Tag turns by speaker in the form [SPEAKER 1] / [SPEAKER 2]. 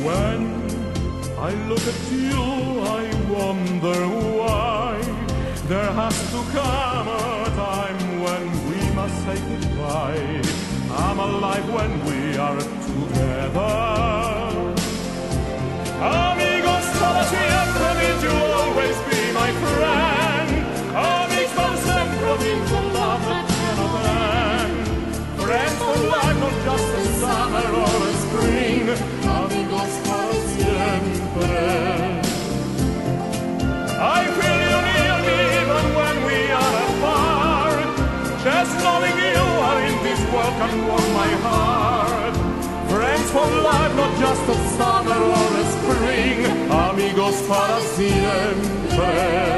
[SPEAKER 1] When I look at you, I wonder why there has to come a time when we must say goodbye. I'm alive when we are together. Amigos, para siempre, need you always be my friend. Amigos, para sempre, means a love that cannot end. Friends for life, not just a summer or a spring. Amigos, para siempre. I feel you near me even when we are apart. Just knowing you are in this world can warm my heart. Friends for life, not just a summer or a spring. Amigos para siempre.